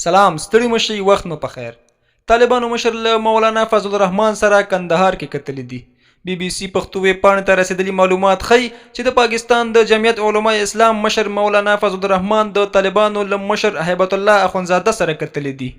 سلام ستړي مشي وخت مو پخیر. طالبانو مشر له مولانا فضل الرحمن سره کندهار کې کتلې دي. بي بي سي پښتو ویبپاڼې ته رسیدلي معلومات ښیي چې د پاکستان د جمعیت علماء اسلام مشر مولانا فضل الرحمن د طالبانو له مشر هیبت الله اخونزاده سره کتلې دي.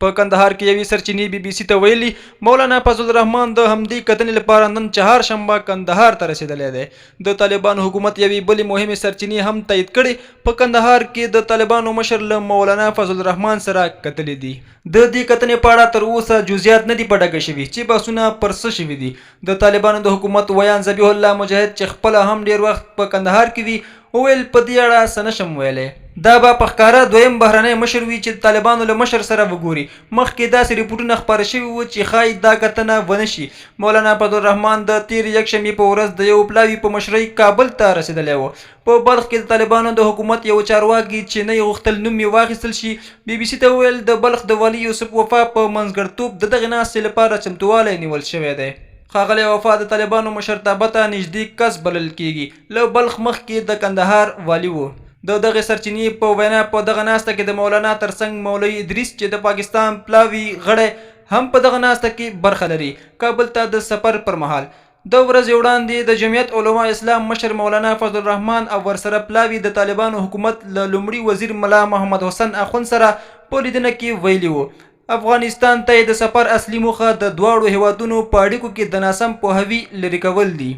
په کندهار کې یوې سرچینې بي بي سي ته ویلي مولانا فضل الرحمن د همدې کتنې لپاره نن چهارشنبه کندهار ته رسیدلی دی. د طالبانو حکومت یوې بلې مهمې سرچینې هم تایید کړې. په کندهار کې د طالبانو مشر له مولانا فضل الرحمن سره کتلې دي. د دې کتنې په اړه تر اوسه جزئیات نه دي په ډاګه شوي چې بحثونه پر څه شوي دي. د طالبانو د حکومت ویان ذبیح الله مجاهد چې خپله هم ډیر وخت په کندهار کې وي وویل په دې اړه څه نشم ویلی. دا به په ښکاره دویم بهرنی مشر وي چې د طالبانو له مشر سره وګوري. مخکې داسې ریپورټونه خپاره شوي وو چې ښایي دا کتنه ونه شي. مولانا فضل الرحمن د تېرې یکشنبې په ورځ د یو پلاوي په مشرۍ کابل ته رسېدلی و. په بلخ کې د طالبانو د حکومت یو چارواکي چې نه یې غوښتل نوم یې واخیستل شي بي بي سي ته وویل د بلخ د والي یوسف وفا په منځګړیتوب د دغې ناستې لپاره چمتووالی نیول شوی دی. ښاغلی وفا د طالبانو مشرتابه ته نږدې کس بلل کیږي. له بلخ مخکې د کندهار والي و. د دغې سرچینې په وینا په دغه ناسته کې د مولانا ترڅنګ مولوي ادریس چې د پاکستان پلاوي غړی هم په دغه ناسته کې برخه لري. کابل ته د سفر پر مهال د ورځې وړاندې د جمعیت علماء اسلام مشر مولانا فضل الرحمن او ورسره پلاوي د طالبانو حکومت له لومړي وزیر ملا محمد حسن اخوند سره په لیدنه کې ویلي وو افغانستان ته د سفر اصلي موخه د دواړو هیوادونو په اړیکو کې د ناسم پوهاوي لرې کول دي.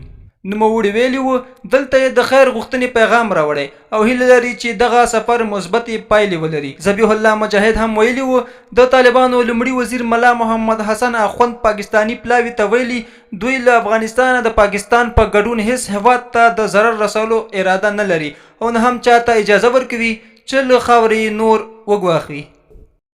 نوموړي ویلي وو دلته یې د خیر غوښتنې پیغام راوړی او هیله لري چې دغه سفر مثبتې پایلې ولري. ذبیح الله مجاهد هم ویلي وو د طالبانو لومړي وزیر ملا محمد حسن اخوند پاکستانی پلاوي ته ویلي دوی له افغانستانه د پاکستان په ګډون هیڅ هیواد ته د ضرر رسولو اراده نه لري او نه هم چاته اجازه ورکوي چې له خاورې نور وګواښي.